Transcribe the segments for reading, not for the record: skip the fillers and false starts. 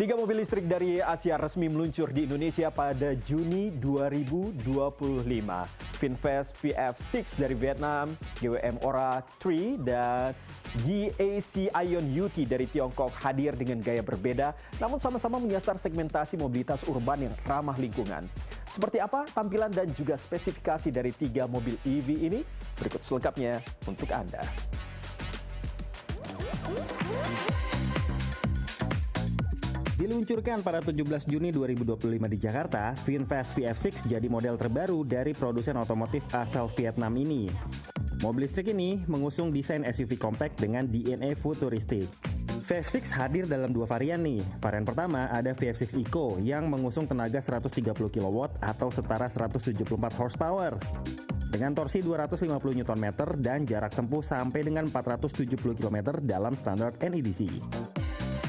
Tiga mobil listrik dari Asia resmi meluncur di Indonesia pada Juni 2025. Finfast VF6 dari Vietnam, GWM Ora 3, dan GAC Ion UT dari Tiongkok hadir dengan gaya berbeda, namun sama-sama menyasar segmentasi mobilitas urban yang ramah lingkungan. Seperti apa tampilan dan juga spesifikasi dari tiga mobil EV ini? Berikut selengkapnya untuk Anda. Diluncurkan pada 17 Juni 2025 di Jakarta, Finfast VF6 jadi model terbaru dari produsen otomotif asal Vietnam ini. Mobil listrik ini mengusung desain SUV compact dengan DNA futuristik. VF6 hadir dalam dua varian nih. Varian pertama ada VF6 Eco yang mengusung tenaga 130 kW atau setara 174 horsepower. Dengan torsi 250 Nm dan jarak tempuh sampai dengan 470 km dalam standar NEDC.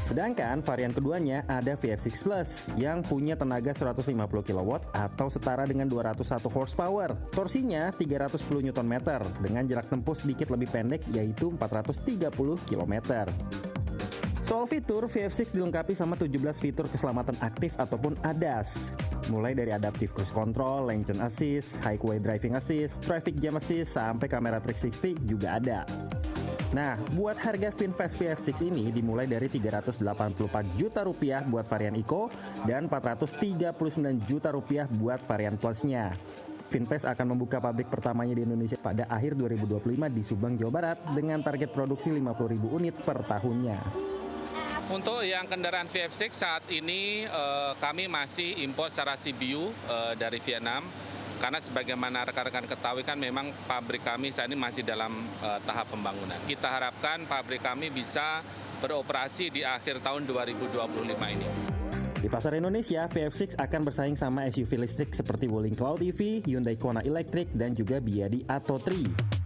Sedangkan varian keduanya ada VF6 Plus yang punya tenaga 150 kW atau setara dengan 201 horsepower. Torsinya 310 Nm dengan jarak tempuh sedikit lebih pendek yaitu 430 km. Soal fitur, VF6 dilengkapi sama 17 fitur keselamatan aktif ataupun ADAS. Mulai dari Adaptive Cruise Control, Lane Change Assist, Highway Driving Assist, Traffic Jam Assist, sampai kamera 360 juga ada. Nah, buat harga Finfast VF6 ini dimulai dari Rp384 juta buat varian Eco dan Rp439 juta buat varian Plusnya. Finfast akan membuka pabrik pertamanya di Indonesia pada akhir 2025 di Subang, Jawa Barat dengan target produksi 50.000 unit per tahunnya. Untuk yang kendaraan VF6 saat ini kami masih impor secara CBU dari Vietnam. Karena sebagaimana rekan-rekan ketahui kan memang pabrik kami saat ini masih dalam tahap pembangunan. Kita harapkan pabrik kami bisa beroperasi di akhir tahun 2025 ini. Di pasar Indonesia, VF6 akan bersaing sama SUV listrik seperti Wuling Cloud EV, Hyundai Kona Electric, dan juga BYD Atto 3.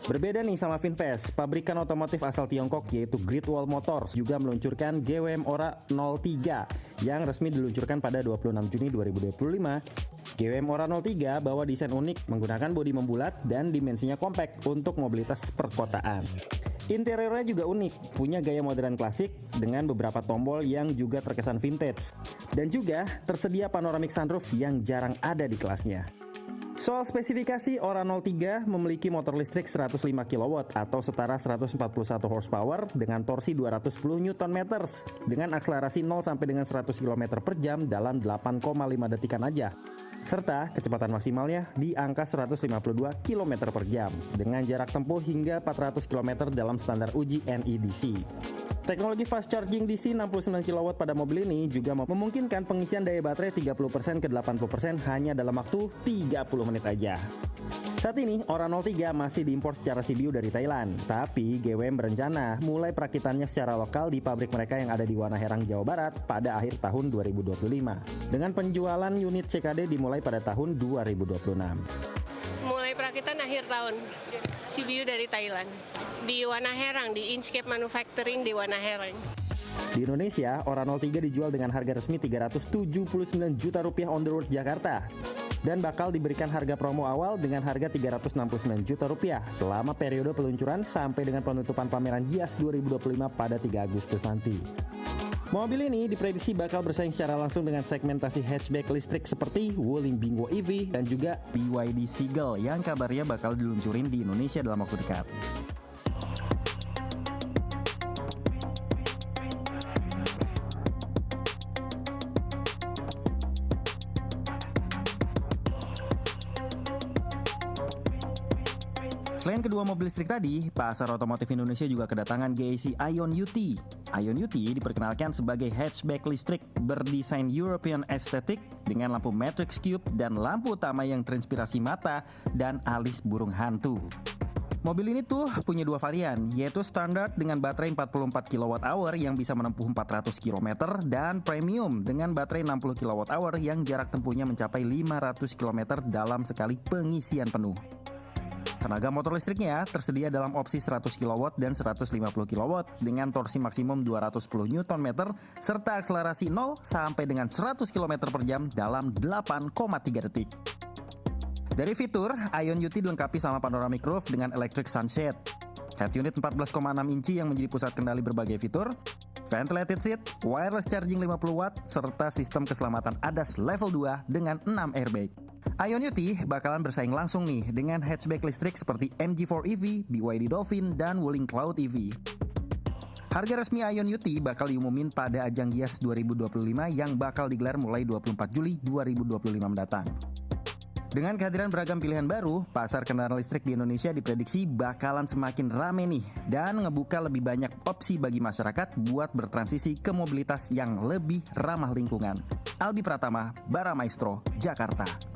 Berbeda nih sama Finfast, pabrikan otomotif asal Tiongkok yaitu Great Wall Motors juga meluncurkan GWM Ora 03 yang resmi diluncurkan pada 26 Juni 2025. GWM Ora 03 bawa desain unik menggunakan bodi membulat dan dimensinya compact untuk mobilitas perkotaan. Interiornya juga unik, punya gaya modern klasik dengan beberapa tombol yang juga terkesan vintage. Dan juga tersedia panoramic sunroof yang jarang ada di kelasnya. Soal spesifikasi, Ora 03 memiliki motor listrik 105 kW atau setara 141 horsepower dengan torsi 210 Nm dengan akselerasi 0 sampai dengan 100 km per jam dalam 8,5 detikan aja. Serta kecepatan maksimalnya di angka 152 km per jam dengan jarak tempuh hingga 400 km dalam standar uji NEDC. Teknologi fast charging DC 69 kW pada mobil ini juga memungkinkan pengisian daya baterai 30% ke 80% hanya dalam waktu 30 menit aja. Saat ini, Ora 03 masih diimpor secara CBU dari Thailand, tapi GWM berencana mulai perakitannya secara lokal di pabrik mereka yang ada di Wanaherang, Jawa Barat pada akhir tahun 2025. Dengan penjualan unit CKD dimulai pada tahun 2026. Mulai perakitan akhir tahun, CBU dari Thailand. Di Wanaherang, di Inchcape Manufacturing di Wanaherang. Di Indonesia, Ora 03 dijual dengan harga resmi Rp379 juta on the road Jakarta. Dan bakal diberikan harga promo awal dengan harga Rp369 juta selama periode peluncuran sampai dengan penutupan pameran GIAS 2025 pada 3 Agustus nanti. Mobil ini diprediksi bakal bersaing secara langsung dengan segmentasi hatchback listrik seperti Wuling Bingwo EV dan juga BYD Seagull yang kabarnya bakal diluncurin di Indonesia dalam waktu dekat. Selain kedua mobil listrik tadi, pasar otomotif Indonesia juga kedatangan GAC Ion UT. Ion UT diperkenalkan sebagai hatchback listrik berdesain European aesthetic dengan lampu matrix cube dan lampu utama yang terinspirasi mata dan alis burung hantu. Mobil ini tuh punya dua varian, yaitu standar dengan baterai 44 kWh yang bisa menempuh 400 km dan premium dengan baterai 60 kWh yang jarak tempuhnya mencapai 500 km dalam sekali pengisian penuh. Tenaga motor listriknya tersedia dalam opsi 100 kW dan 150 kW dengan torsi maksimum 210 Nm serta akselerasi 0 sampai dengan 100 km per jam dalam 8,3 detik. Dari fitur, Ion UT dilengkapi sama panoramic roof dengan electric sunshade, head unit 14,6 inci yang menjadi pusat kendali berbagai fitur, ventilated seat, wireless charging 50 watt, serta sistem keselamatan ADAS level 2 dengan 6 airbag. Ion UT bakalan bersaing langsung nih dengan hatchback listrik seperti MG4 EV, BYD Dolphin, dan Wuling Cloud EV. Harga resmi Ion UT bakal diumumin pada ajang Gias 2025 yang bakal digelar mulai 24 Juli 2025 mendatang. Dengan kehadiran beragam pilihan baru, pasar kendaraan listrik di Indonesia diprediksi bakalan semakin rame nih dan ngebuka lebih banyak opsi bagi masyarakat buat bertransisi ke mobilitas yang lebih ramah lingkungan. Albi Pratama, Bara Maestro, Jakarta.